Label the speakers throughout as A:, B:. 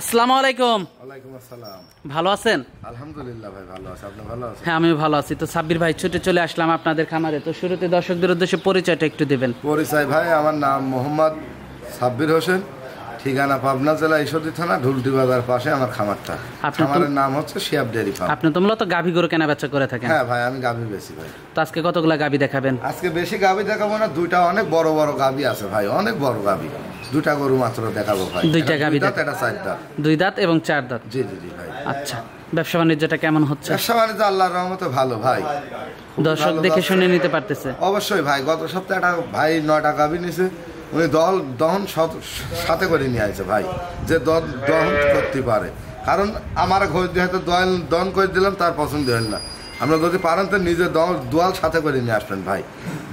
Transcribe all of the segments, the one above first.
A: আসসালামু আলাইকুম।
B: ওয়ালাইকুম আসসালাম।
A: ভালো আছেন?
B: আলহামদুলিল্লাহ ভাই, ভালো আছি। আপনি ভালো আছেন?
A: হ্যাঁ, আমি ভালো আছি। তো সাব্বির ভাই, ছুটে চলে আসলাম আপনাদের খামারে। তো শুরুতে দর্শকদের উদ্দেশ্যে পরিচয়টা একটু দিবেন।
B: পরিচয় ভাই, আমার নাম মোহাম্মদ সাব্বির হোসেন, ঠিকানা পাবনা জেলা ঈশ্বরদী থানা ঢুলটি বাজার পাশে আমার খামারটা। খামারের নাম হচ্ছে শিয়াব ডেয়ারি ফার্ম।
A: আপনি তো মূলত গাভী গরু কেনা বেচা করে থাকেন?
B: হ্যাঁ ভাই, আমি গাভী বেশি ভাই।
A: তো আজকে কতগুলা গাভী দেখাবেন?
B: আজকে বেশি গাভী দেখাবো না, দুইটা অনেক বড় বড় গাভী আছে ভাই, অনেক বড় গাভী। দুইটা গরু মাত্র দেখাবো ভাই।
A: দুইটা গাভী,
B: এটা 4 দাঁত।
A: 2 দাঁত এবং 4 দাঁত।
B: জি জি জি ভাই।
A: আচ্ছা, ব্যবসা বাণিজ্যটা কেমন হচ্ছে?
B: ব্যবসা বাণিজ্য আল্লাহর রহমতে ভালো ভাই।
A: দর্শক দেখে শুনে নিতে পারতেছে?
B: অবশ্যই ভাই। গত সপ্তাহে একটা ভাই 9টা গাভী নিছে, উনি দহন সাথে করে নিয়ে আসছে ভাই, যে দহন করতে পারে। কারণ আমার ঘর যেহেতু দহন করে দিলাম, তার পছন্দ হল না। আমরা যদি পারেন তো নিজে দোয়াল সাথে করে নিয়ে আসবেন ভাই।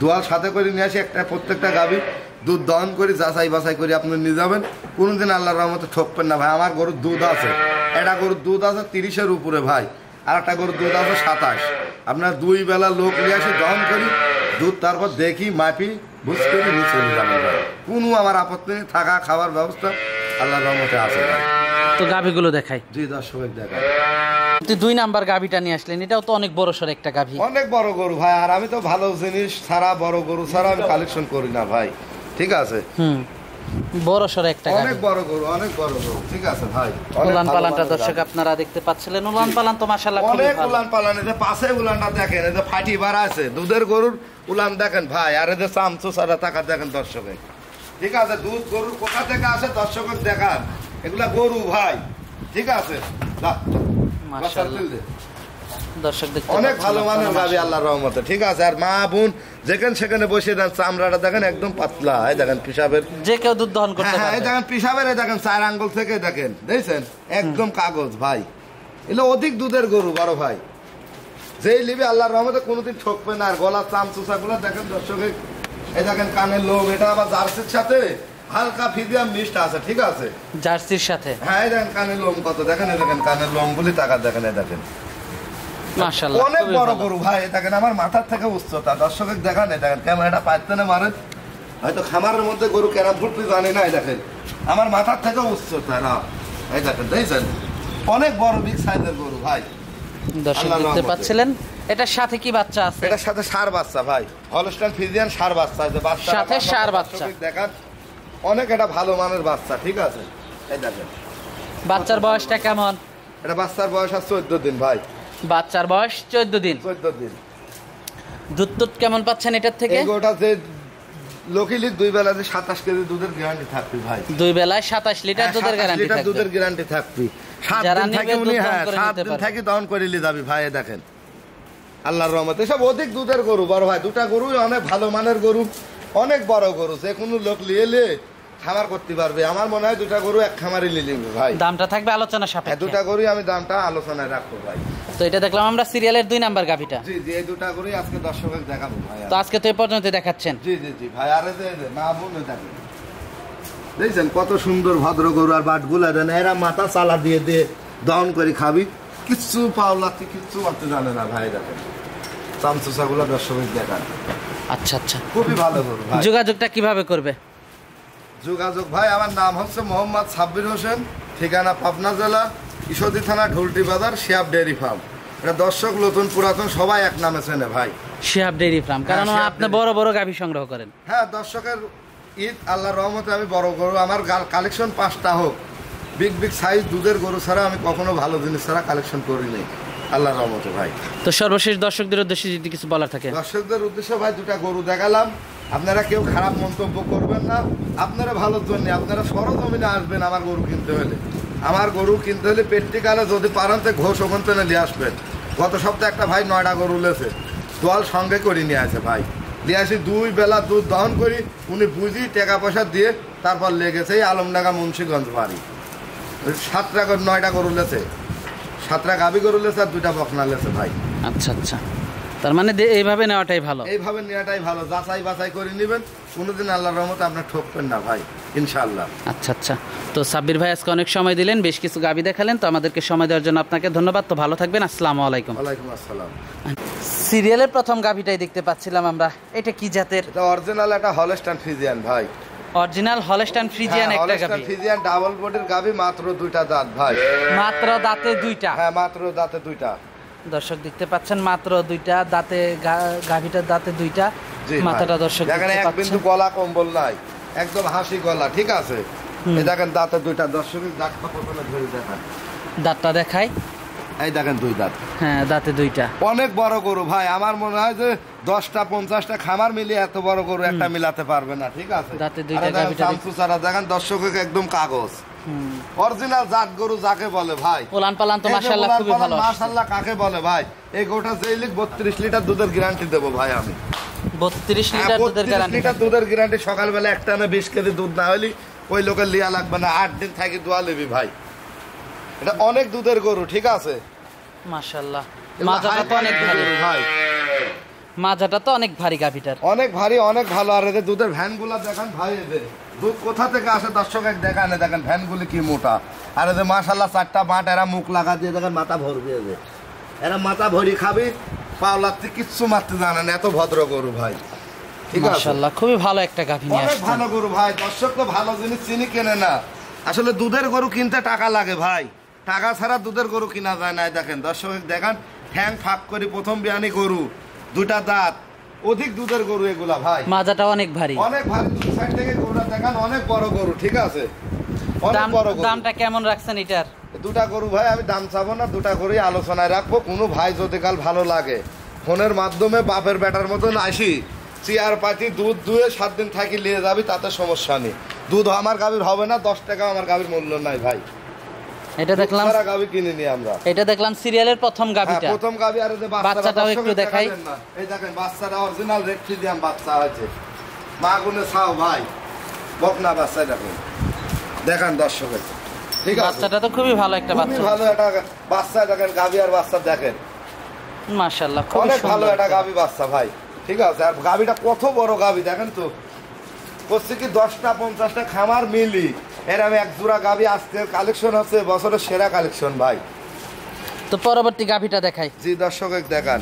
B: দোয়াল সাথে করে নিয়ে আসি, প্রত্যেকটা গাভী দুধ দহন করে যাচাই বাছাই করে আপনি নিয়ে যাবেন। কোনোদিন আল্লাহর রহমতে ঠকবেন না ভাই। আমার গরুর দুধ আছে, একটা গরুর দুধ আছে 30-এর উপরে ভাই, আর একটা গরুর দুধ আছে 27। আপনার 2 বেলা লোক নিয়ে আসি, দহন করি দুধ, তারপর দেখি মাপি বুঝ করে নিয়ে চলে যাবেন ভাই। কোনো আমার আপত্তি নেই, থাকা খাওয়ার ব্যবস্থা আল্লাহর রহমতে আছে ভাই।
A: তো গাভীগুলো দেখাই।
B: জি দর্শক দেখায়।
A: 2 নাম্বার গাভীটা নিয়ে আসলেন, এটাও তো অনেক বড় সড় একটা গাভী।
B: অনেক বড় গরু ভাই, আর আমি তো ভালো জিনিস ছাড়া, বড় গরু ছাড়া আমি কালেকশন করি না ভাই, ঠিক আছে?
A: বড় সড় একটা গাভী,
B: অনেক বড় গরু, অনেক বড় গরু, ঠিক আছে ভাই।
A: উলান পালানটা দর্শক আপনারা দেখতে পাচ্ছিলেন। উলান পালান তো মাশাআল্লাহ খুবই
B: অনেক
A: ভালো।
B: উলান পালান, এই যে পাশে উলানটা দেখেন, এই যে ফাটি বার আছে দুধের গরুর উলান দেখেন ভাই। আর এই যে চামচু সারা টাকা দেখেন দর্শকে, ঠিক আছে? দুধ গরুর কোথা থেকে আসে দর্শকের দেখান, এগুলা গরু ভাই, ঠিক আছে?
A: মাশাআল্লাহ দর্শক দেখতে
B: অনেক ভালো মানের গাভী আল্লাহর রহমতে, ঠিক আছে? আর মা বোন যেখানে সেখানে বসে দেন, চামড়াটা দেখেন একদম পাতলা। এই দেখেন পিসাবের,
A: যে কেউ দুধ দহন করতে
B: হ্যাঁ
A: পারবে।
B: এই দেখেন পিসাবের, এই দেখেন 4 আঙ্গুল থেকে দেখেন, দেখছেন একদম কাগজ ভাই। এগুলো অধিক দুধের গরু বড় ভাই, যেই লিবে আল্লাহর রহমতে কোনোদিন ঠকবে না। আর গলার চামচুচা গুলো দেখেন দর্শকে, এই দেখেন কানের লোম, এটা আবার জার্সির সাথে হালকা ফিজিয়াম মিষ্ট আছে, ঠিক আছে?
A: জার্সির সাথে,
B: হ্যাঁ এই দেখেন কানের লোম কত দেখেন, এই দেখেন কানের লোম গুলি টাকা দেখেন, এই দেখেন
A: মাশাআল্লাহ
B: অনেক বড় গরু ভাই। দেখেন আমার মাথার থেকে উচ্চতা, দর্শকের দেখান, এই দেখেন ক্যামেরাটা পাইতে না মারেন, হয়তো খামারের মধ্যে গরু কেনা ফুটতে জানি না। এই দেখেন আমার মাথার থেকে উচ্চতা না, এই দেখেন দেখছেন অনেক বড় বিগ সাইজের গরু ভাই।
A: দর্শক দেখতে পাচ্ছিলেন, এটার সাথে কি বাচ্চা আছে?
B: এটার সাথে ষাঁড় বাচ্চা ভাই, হলস্টাইন ফ্রিজিয়ান ষাঁড় বাচ্চা, এই যে বাচ্চা
A: সাথে ষাঁড় বাচ্চা
B: দেখান, অনেক এটা ভালো মানের বাচ্চা, ঠিক আছে? এই দেখেন
A: বাচ্চার বয়সটা কেমন?
B: এটা বাচ্চার বয়স আছে 14 দিন ভাই।
A: বাচ্চার বয়স 14 দিন।
B: 14 দিন।
A: দুধ কেমন পাচ্ছেন এটার থেকে?
B: এগোটা যে লোকিলি 2 বেলা যে 27 কেজি দুধের গ্যারান্টি থাকবে ভাই।
A: 2 বেলায় 27 লিটার দুধের গ্যারান্টি থাকবে।
B: দুধের গ্যারান্টি থাকবে। 7 দিন থেকে উনি, হ্যাঁ 7 দিন থেকে দহন করে নিয়ে যাবে ভাই। দেখেন আল্লাহর রহমতে সব অধিক দুধের গরু বড় ভাই। দুটা গরু অনেক ভালো মানের গরু, অনেক বড় গরু, যে কোনো লোক নিয়ে খামার করতে পারবে। আমার মনে হয় দুটা গরু এক খামারে নিয়ে ভাই।
A: দামটা থাকবে আলোচনা সাপেক্ষে।
B: দুটা গরুই আমি দামটা আলোচনায় রাখবো ভাই।
A: তো এটা দেখলাম আমরা সিরিয়ালের 2 নাম্বার গাভিটা।
B: জি জি, এই দুটা গরুই আজকে দর্শকদের দেখাবো ভাই।
A: তো আজকে তো এই পর্যন্ত দেখাচ্ছেন?
B: জি জি জি ভাই। আরে যে মা বোন দেখেন, দেখছেন কত সুন্দর ভদ্র গরু। আর বাটগুলা দেন, এরা মাথা চালা দিয়ে দিয়ে দহন করে খাবি, কিচ্ছু পাও লাগতে কিচ্ছু মারতে জানে না ভাই। দেখেন চামচুচাগুলো দর্শকের দেখান।
A: আচ্ছা আচ্ছা,
B: খুবই ভালো গরু ভাই।
A: যোগাযোগটা কিভাবে করবে?
B: যোগাযোগ ভাই, আমার নাম হচ্ছে মোহাম্মদ সাব্বির হোসেন, ঠিকানা পাবনা জেলা ঈশ্বরদী থানা ঢুলটি বাজার, শিয়াব ডেয়ারি ফার্ম। এটা দর্শক নতুন পুরাতন সবাই এক নামে চেনে ভাই,
A: শিয়াব ডেয়ারি ফার্ম। কারণ আপনি বড় বড় গাভী সংগ্রহ করেন।
B: হ্যাঁ দর্শকের ঈদ আল্লাহর রহমতে আমি বড় গরু, আমার কালেকশন 5টা হোক, বিগ বিগ সাইজ দুধের গরু ছাড়া আমি কখনো ভালো জিনিস ছাড়া কালেকশন করিনি আল্লাহর রহমতে ভাই।
A: তো সর্বশেষ দর্শকদের উদ্দেশ্যে যদি কিছু বলার থাকে?
B: দর্শকদের উদ্দেশ্যে ভাই, দুটা গরু দেখালাম, আপনারা কেউ খারাপ মন্তব্য করবেন না, আপনারা ভালোর জন্য। আপনারা সরজমিনে আসবেন আমার গরু কিনতে হলে। আমার গরু কিনতে হলে প্র্যাকটিক্যালে যদি পারেন তো ঘোষ ওখান থেকে নিয়ে আসবেন। গত সপ্তাহে একটা ভাই 9টা গরু লেছে, দোয়াল সঙ্গে করে নিয়ে আসে ভাই। নিয়ে আসি 2 বেলা দুধ দহন করি, উনি বুঝি টাকা পয়সা দিয়ে তারপর লেগেছে এই আলমডাঙ্গা মুন্সিগঞ্জ বাড়ি। 9টা গরু লেছে, 7টা গাভী গরু লেছে আর 2টা বকনা লেছে ভাই।
A: আচ্ছা আচ্ছা, তার মানে এইভাবে নেওয়াটাই ভালো।
B: এইভাবে নেওয়াটাই ভালো, যাচাই বাছাই করে নেবেন, কোনোদিন আল্লাহর রহমতে আপনার ঠকবেন না ভাই, ইনশাআল্লাহ।
A: আচ্ছা আচ্ছা, তো সাব্বির ভাই আজকে অনেক সময় দিলেন, বেশ কিছু গাভী দেখালেন, তো আমাদেরকে সময় দেওয়ার জন্য আপনাকে ধন্যবাদ। তো ভালো থাকবেন, আসসালামু আলাইকুম।
B: ওয়ালাইকুম আসসালাম।
A: সিরিয়ালের প্রথম গাভীটাই দেখতে পাচ্ছিলাম আমরা, এটা কি জাতের?
B: এটা অরিজিনাল একটা হলস্টাইন ফ্রিজিয়ান ভাই।
A: অরিজিনাল হলস্টাইন ফ্রিজিয়ান একটা গাভী,
B: ফ্রিজিয়ান ডাবল বডির গাভী, মাত্র 2টা দাঁত ভাই,
A: মাত্র দাঁতে 2টা।
B: হ্যাঁ মাত্র দাঁতে 2টা।
A: দর্শক দেখতে পাচ্ছেন মাত্র 2টা দাঁতে, গাভীটার দাঁতে 2টা, মাথাটা দর্শক
B: দেখেন
A: দেখতে
B: এক
A: পাচ্ছেন।
B: বিন্দু গলা কম্বল নাই, একদম হাসি গলা, ঠিক আছে। এই দেখেন দাঁতে 2টা, দর্শকের দাঁতটা প্রথমে ধরে দেখান,
A: দাঁতটা দেখাই,
B: এই দেখেন 2 দাঁত,
A: হ্যাঁ দাঁতে 2টা।
B: অনেক বড় গরু ভাই, আমার মনে হয় যে 10টা 50টা খামার মিলিয়ে এত বড় গরু একটা মিলাতে পারবে না, ঠিক আছে।
A: দাঁতে 2টা গাভীটা
B: সামসুসারা দেখেন দর্শকের একদম কাগজ, অরিজিনাল জাত গরু যাকে বলে ভাই।
A: ওলান পালান তো মাশাআল্লাহ খুবই ভালো,
B: মাশাআল্লাহ কাকে বলে ভাই। এই গরুটা যেই লিখ 32 লিটার দুধের গ্যারান্টি দেবো ভাই আমি,
A: 32 লিটার দুধের গ্যারান্টি।
B: 32 লিটার দুধের গ্যারান্টি, সকালবেলা একটা না 20 কেজি দুধ না হলে ওই লোকের লিয়া লাগবে না, 8 দিন থাকি দোয়া নেবি ভাই। এটা অনেক দুধের গরু, ঠিক আছে।
A: মাশাআল্লাহ মাজাটা তো অনেক ভারী
B: ভাই,
A: মাজাটা তো অনেক ভারী গাভীটার,
B: অনেক ভারী, অনেক ভালো। আর এদের দুধের ভ্যানগুলো দেখেন ভাই, এদের দুধ কোথা থেকে আসে দর্শক দেখান, দেখেন ভ্যানগুলি কি মোটা। আর এদের মাশাআল্লাহ 4টা বাট, এরা মুখ লাগা দিয়ে দেখেন মাথা ভরবে, এরা মাথা ভরি খাবি, পাওলাতে কিচ্ছু মারতে জানে না, এত ভদ্র গরু ভাই, ঠিক আছে।
A: মাশাআল্লাহ খুবই ভালো একটা গাভী নিয়ে
B: অনেক
A: আসছেন।
B: ভালো গরু ভাই, দর্শক তো ভালো জিনিস চিনি কেনে না। আসলে দুধের গরু কিনতে টাকা লাগে ভাই, টাকা ছাড়া দুধের গরু কিনা যায় না। দেখেন দর্শক দেখান, ঠ্যাং ফাঁক করে প্রথম বিয়ানি গরু, 2টা দাঁত, অধিক দুধের গরু এগুলা ভাই,
A: মাজাটা অনেক ভারী,
B: অনেক ভারী। দুই সাইড থেকে গরুটা দেখান, অনেক বড় গরু, ঠিক আছে, অনেক বড় গরু।
A: দামটা কেমন রাখছেন এটার?
B: 2টা গরু ভাই আমি দাম চাবো না, 2টা গরুই আলোচনায় রাখবো। কোনো ভাই যদি কাল ভালো লাগে ফোনের মাধ্যমে বাপের বেটার মতন আসি, চেয়ার পাতি দুধ দুয়ে 7 দিন থাকি নিয়ে যাবি, তাতে সমস্যা নেই। দুধ আমার গাভীর হবে না, 10 টাকা আমার গাভীর মূল্য নাই ভাই।
A: এটা দেখলাম
B: সারা গাভী কিনে নি আমরা,
A: এটা দেখলাম সিরিয়ালের প্রথম গাভীটা,
B: প্রথম গাভী। আর এই যে
A: বাচ্চাটাও একটু দেখাই,
B: এই দেখেন বাচ্চাটা অরিজিনাল রেড ফ্রিজিয়ান বাচ্চা হয়েছে, মা গুনে ছাও ভাই, বকনা বাচ্চা দেখেন, দেখান দর্শকের, ঠিক আছে।
A: বাচ্চাটা তো খুবই ভালো একটা বাচ্চা,
B: খুবই ভালো একটা বাচ্চা, দেখেন গাভী আর বাচ্চা দেখেন,
A: মাশাআল্লাহ খুব
B: অনেক ভালো
A: সুন্দর
B: একটা গাভী বাচ্চা ভাই, ঠিক আছে। আর গাভীটা কত বড় গাভী দেখেন তো, করছে কি 10টা 50টা খামার মিলি এরকম এক জোড়া গাভী, আজকের কালেকশন হচ্ছে বছরের সেরা কালেকশন ভাই।
A: তো পরবর্তী গাভীটা দেখাই,
B: জি দর্শক দেখান,